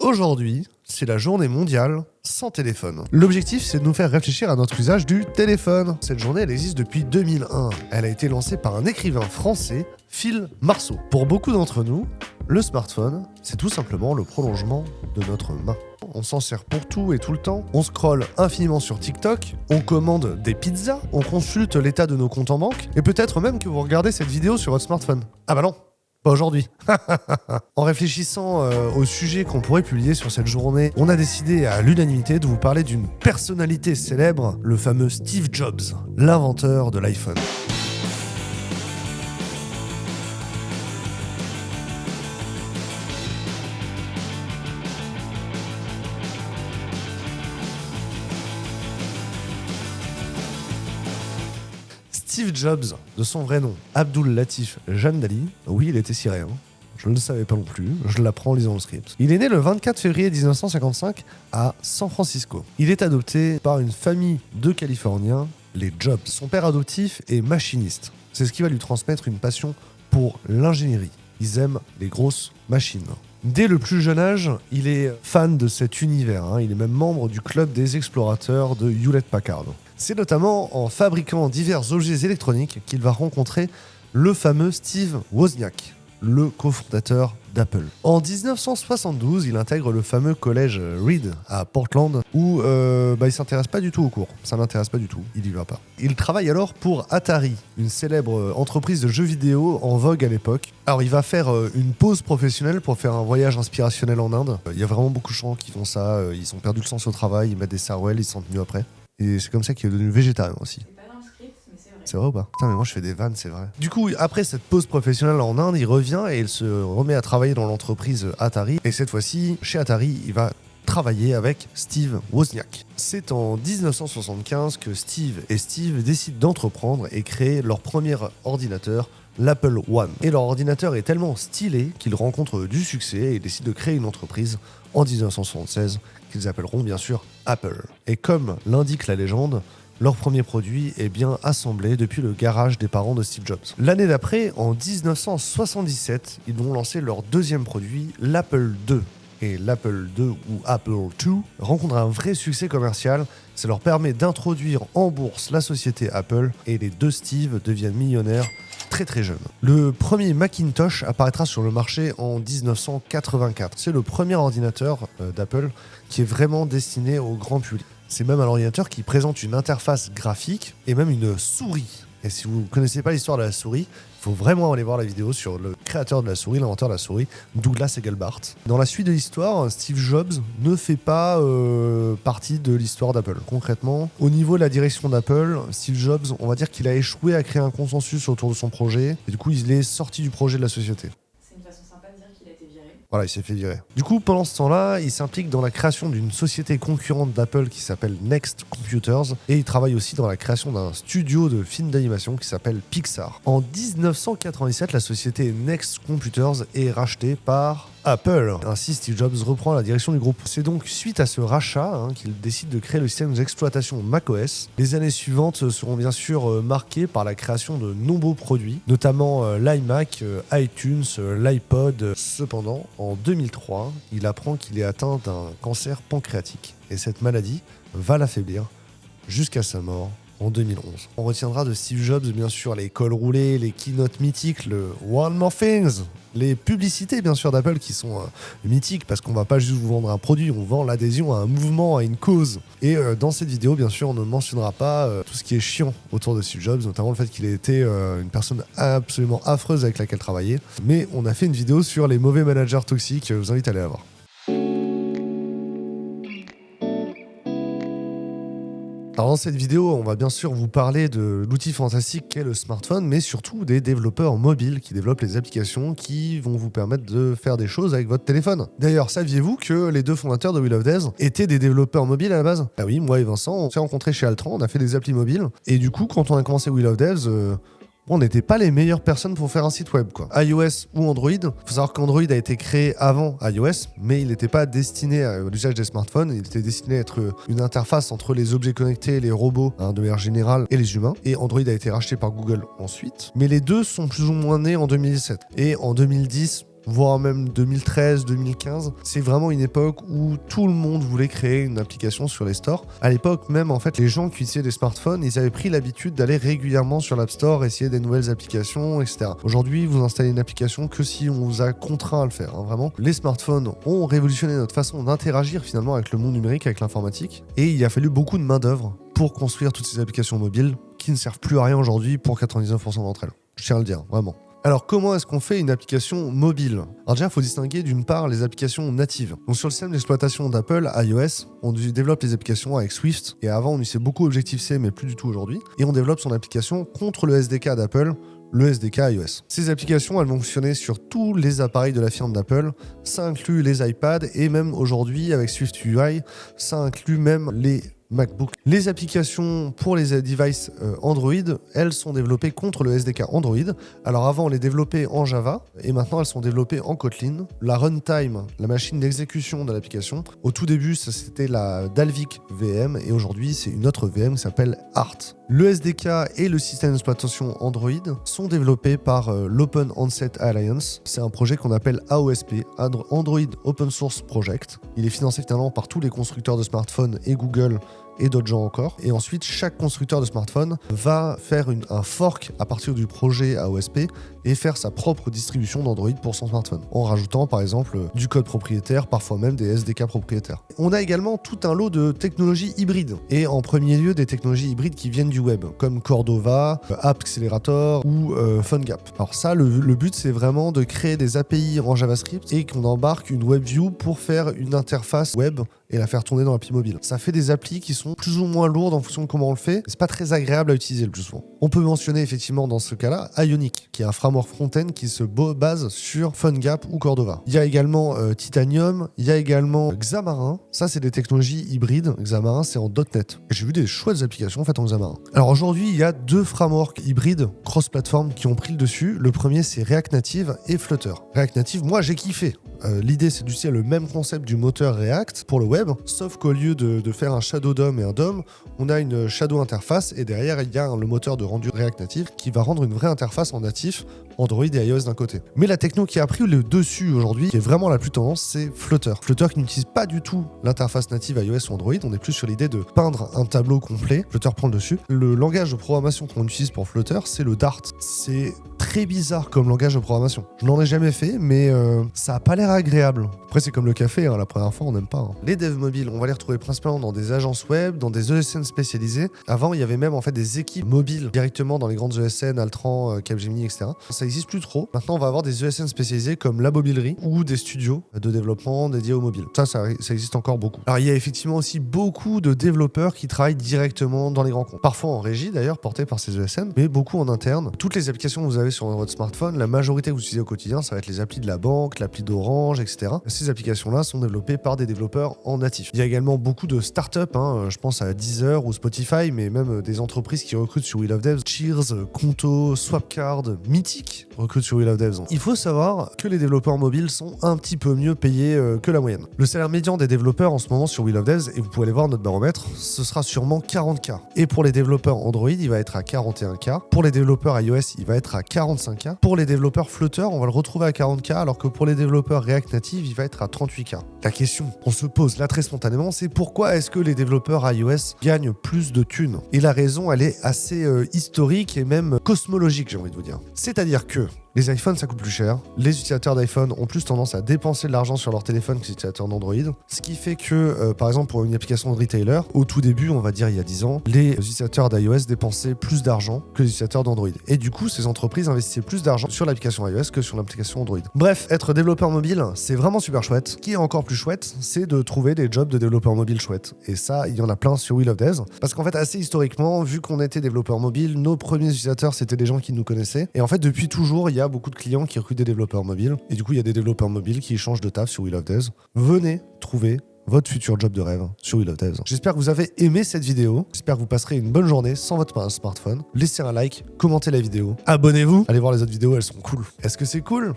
Aujourd'hui, c'est la journée mondiale sans téléphone. L'objectif, c'est de nous faire réfléchir à notre usage du téléphone. Cette journée, elle existe depuis 2001. Elle a été lancée par un écrivain français, Phil Marceau. Pour beaucoup d'entre nous, le smartphone, c'est tout simplement le prolongement de notre main. On s'en sert pour tout et tout le temps. On scrolle infiniment sur TikTok, on commande des pizzas, on consulte l'état de nos comptes en banque, et peut-être même que vous regardez cette vidéo sur votre smartphone. Ah bah non, pas aujourd'hui. En réfléchissant au sujet qu'on pourrait publier sur cette journée, on a décidé à l'unanimité de vous parler d'une personnalité célèbre, le fameux Steve Jobs, l'inventeur de l'iPhone. Steve Jobs, de son vrai nom, Abdul Latif Jamdali, oui, il était syrien, je ne le savais pas non plus, je l'apprends en lisant le script. Il est né le 24 février 1955 à San Francisco. Il est adopté par une famille de Californiens, les Jobs. Son père adoptif est machiniste. C'est ce qui va lui transmettre une passion pour l'ingénierie. Ils aiment les grosses machines. Dès le plus jeune âge, il est fan de cet univers. Il est même membre du club des explorateurs de Hewlett-Packard. C'est notamment en fabriquant divers objets électroniques qu'il va rencontrer le fameux Steve Wozniak, le cofondateur d'Apple. En 1972, il intègre le fameux collège Reed à Portland où il s'intéresse pas du tout aux cours. Ça l'intéresse pas du tout, il y va pas. Il travaille alors pour Atari, une célèbre entreprise de jeux vidéo en vogue à l'époque. Alors il va faire une pause professionnelle pour faire un voyage inspirationnel en Inde. Il y a vraiment beaucoup de gens qui font ça, ils ont perdu le sens au travail, ils mettent des sarouels, ils se sentent mieux après. Et c'est comme ça qu'il est devenu végétarien aussi. C'est pas dans le script, mais c'est vrai. C'est vrai ou pas? Putain, mais moi je fais des vannes, c'est vrai. Du coup, après cette pause professionnelle en Inde, il revient et il se remet à travailler dans l'entreprise Atari. Et cette fois-ci, chez Atari, il va travailler avec Steve Wozniak. C'est en 1975 que Steve décident d'entreprendre et créer leur premier ordinateur, l'Apple One. Et leur ordinateur est tellement stylé qu'ils rencontrent du succès et décident de créer une entreprise en 1976 qu'ils appelleront bien sûr Apple. Et comme l'indique la légende, leur premier produit est bien assemblé depuis le garage des parents de Steve Jobs. L'année d'après, en 1977, ils vont lancer leur deuxième produit, l'Apple II. Et l'Apple II ou Apple II rencontre un vrai succès commercial. Ça leur permet d'introduire en bourse la société Apple et les deux Steve deviennent millionnaires très très jeunes. Le premier Macintosh apparaîtra sur le marché en 1984. C'est le premier ordinateur d'Apple qui est vraiment destiné au grand public. C'est même un ordinateur qui présente une interface graphique et même une souris. Et si vous ne connaissez pas l'histoire de la souris, il faut vraiment aller voir la vidéo sur le créateur de la souris, l'inventeur de la souris, Douglas Engelbart. Dans la suite de l'histoire, Steve Jobs ne fait pas partie de l'histoire d'Apple. Concrètement, au niveau de la direction d'Apple, Steve Jobs, on va dire qu'il a échoué à créer un consensus autour de son projet. Et du coup, il est sorti du projet de la société. C'est une façon sympa de dire qu'il a été viré. Voilà, il s'est fait virer. Du coup, pendant ce temps-là, il s'implique dans la création d'une société concurrente d'Apple qui s'appelle Next Computers et il travaille aussi dans la création d'un studio de films d'animation qui s'appelle Pixar. En 1997, la société Next Computers est rachetée par Apple. Ainsi, Steve Jobs reprend la direction du groupe. C'est donc suite à ce rachat qu'il décide de créer le système d'exploitation macOS. Les années suivantes seront bien sûr marquées par la création de nombreux produits, notamment l'iMac, iTunes, l'iPod. Cependant, en 2003, il apprend qu'il est atteint d'un cancer pancréatique. Et cette maladie va l'affaiblir jusqu'à sa mort en 2011. On retiendra de Steve Jobs bien sûr les cols roulés, les keynotes mythiques, le One More Things, les publicités bien sûr d'Apple qui sont mythiques parce qu'on va pas juste vous vendre un produit, on vend l'adhésion à un mouvement, à une cause. Et dans cette vidéo bien sûr on ne mentionnera pas tout ce qui est chiant autour de Steve Jobs, notamment le fait qu'il ait été une personne absolument affreuse avec laquelle travailler. Mais on a fait une vidéo sur les mauvais managers toxiques, je vous invite à aller la voir. Alors dans cette vidéo, on va bien sûr vous parler de l'outil fantastique qu'est le smartphone, mais surtout des développeurs mobiles qui développent les applications qui vont vous permettre de faire des choses avec votre téléphone. D'ailleurs, saviez-vous que les deux fondateurs de Wheel of Death étaient des développeurs mobiles à la base? Ah oui, moi et Vincent, on s'est rencontrés chez Altran, on a fait des applis mobiles, et du coup, quand on a commencé Wheel of Death, on n'était pas les meilleures personnes pour faire un site web, quoi. iOS ou Android. Il faut savoir qu'Android a été créé avant iOS, mais il n'était pas destiné à l'usage des smartphones. Il était destiné à être une interface entre les objets connectés, les robots, de manière générale, et les humains. Et Android a été racheté par Google ensuite. Mais les deux sont plus ou moins nés en 2017. Et en 2010, voire même 2013, 2015. C'est vraiment une époque où tout le monde voulait créer une application sur les stores. À l'époque même, en fait, les gens qui utilisaient des smartphones, ils avaient pris l'habitude d'aller régulièrement sur l'App Store, essayer des nouvelles applications, etc. Aujourd'hui, vous installez une application que si on vous a contraint à le faire, hein, vraiment. Les smartphones ont révolutionné notre façon d'interagir finalement avec le monde numérique, avec l'informatique, et il a fallu beaucoup de main-d'œuvre pour construire toutes ces applications mobiles qui ne servent plus à rien aujourd'hui pour 99% d'entre elles. Je tiens à le dire, vraiment. Alors comment est-ce qu'on fait une application mobile? Alors déjà, il faut distinguer d'une part les applications natives. Donc sur le système d'exploitation d'Apple, iOS, on développe les applications avec Swift, et avant on utilisait beaucoup Objective-C, mais plus du tout aujourd'hui, et on développe son application contre le SDK d'Apple, le SDK iOS. Ces applications, elles vont fonctionner sur tous les appareils de la firme d'Apple. Ça inclut les iPads, et même aujourd'hui, avec Swift UI, ça inclut même les MacBook. Les applications pour les devices Android, elles sont développées contre le SDK Android. Alors avant, on les développait en Java et maintenant elles sont développées en Kotlin. La runtime, la machine d'exécution de l'application, au tout début, ça c'était la Dalvik VM et aujourd'hui, c'est une autre VM qui s'appelle Art. Le SDK et le système d'exploitation Android sont développés par l'Open Handset Alliance. C'est un projet qu'on appelle AOSP, Android Open Source Project. Il est financé finalement par tous les constructeurs de smartphones et Google et d'autres gens encore. Et ensuite, chaque constructeur de smartphone va faire un fork à partir du projet AOSP et faire sa propre distribution d'Android pour son smartphone, en rajoutant par exemple du code propriétaire, parfois même des SDK propriétaires. On a également tout un lot de technologies hybrides, et en premier lieu des technologies hybrides qui viennent du web, comme Cordova, AppAccelerator ou PhoneGap. Alors ça, le but c'est vraiment de créer des API en JavaScript et qu'on embarque une WebView pour faire une interface web et la faire tourner dans l'appli mobile. Ça fait des applis qui sont plus ou moins lourdes en fonction de comment on le fait. C'est pas très agréable à utiliser le plus souvent. On peut mentionner effectivement dans ce cas-là Ionic, qui est un framework front-end qui se base sur PhoneGap ou Cordova. Il y a également Titanium, il y a également Xamarin. Ça, c'est des technologies hybrides. Xamarin, c'est en .NET. Et j'ai vu des chouettes applications faites en Xamarin. Alors aujourd'hui, il y a deux frameworks hybrides cross-platform qui ont pris le dessus. Le premier, c'est React Native et Flutter. React Native, moi, j'ai kiffé. L'idée, c'est d'utiliser le même concept du moteur React pour le web, sauf qu'au lieu de faire un Shadow DOM et un DOM, on a une Shadow interface et derrière, il y a le moteur de rendu React Native qui va rendre une vraie interface en natif Android et iOS d'un côté. Mais la techno qui a pris le dessus aujourd'hui, qui est vraiment la plus tendance, c'est Flutter. Flutter qui n'utilise pas du tout l'interface native iOS ou Android, on est plus sur l'idée de peindre un tableau complet. Flutter prend le dessus. Le langage de programmation qu'on utilise pour Flutter, c'est le Dart. C'est très bizarre comme langage de programmation. Je n'en ai jamais fait, mais ça a pas l'air agréable. Après, c'est comme le café, hein, la première fois, on n'aime pas. Hein. Les devs mobiles, on va les retrouver principalement dans des agences web, dans des ESN spécialisées. Avant, il y avait même en fait des équipes mobiles directement dans les grandes ESN, Altran, Capgemini, etc. Ça n'existe plus trop. Maintenant, on va avoir des ESN spécialisés comme la mobilerie ou des studios de développement dédiés aux mobiles. Ça existe encore beaucoup. Alors, il y a effectivement aussi beaucoup de développeurs qui travaillent directement dans les grands comptes. Parfois en régie d'ailleurs, portés par ces ESN, mais beaucoup en interne. Toutes les applications que vous avez sur votre smartphone, la majorité que vous utilisez au quotidien, ça va être les applis de la banque, l'appli d'Orange, etc. Ces applications-là sont développées par des développeurs en natif. Il y a également beaucoup de startups, je pense à Deezer ou Spotify, mais même des entreprises qui recrutent sur We Love Devs. Cheers, Conto, Swapcard, Mythic recrutent sur We Love Devs. Il faut savoir que les développeurs mobiles sont un petit peu mieux payés que la moyenne. Le salaire médian des développeurs en ce moment sur We Love Devs, et vous pouvez aller voir notre baromètre, ce sera sûrement 40K. Et pour les développeurs Android, il va être à 41K. Pour les développeurs iOS, il va être à 45K. Pour les développeurs Flutter, on va le retrouver à 40K, alors que pour les développeurs React Native, il va être à 38K. La question qu'on se pose là très spontanément, c'est pourquoi est-ce que les développeurs iOS gagnent plus de thunes? Et la raison, elle est assez historique et même cosmologique, j'ai envie de vous dire. C'est-à-dire que les iPhones, ça coûte plus cher. Les utilisateurs d'iPhone ont plus tendance à dépenser de l'argent sur leur téléphone que les utilisateurs d'Android. Ce qui fait que, par exemple, pour une application de retailer, au tout début, on va dire il y a 10 ans, les utilisateurs d'iOS dépensaient plus d'argent que les utilisateurs d'Android. Et du coup, ces entreprises investissaient plus d'argent sur l'application iOS que sur l'application Android. Bref, être développeur mobile, c'est vraiment super chouette. Ce qui est encore plus chouette, c'est de trouver des jobs de développeur mobile chouettes. Et ça, il y en a plein sur We Love Devs. Parce qu'en fait, assez historiquement, vu qu'on était développeur mobile, nos premiers utilisateurs, c'était des gens qui nous connaissaient. Et en fait, depuis toujours, il y a beaucoup de clients qui recrutent des développeurs mobiles. Et du coup, il y a des développeurs mobiles qui changent de taf sur We Love Devs. Venez trouver votre futur job de rêve sur We Love Devs. J'espère que vous avez aimé cette vidéo. J'espère que vous passerez une bonne journée sans votre smartphone. Laissez un like, commentez la vidéo, abonnez-vous. Allez voir les autres vidéos, elles sont cool. Est-ce que c'est cool ?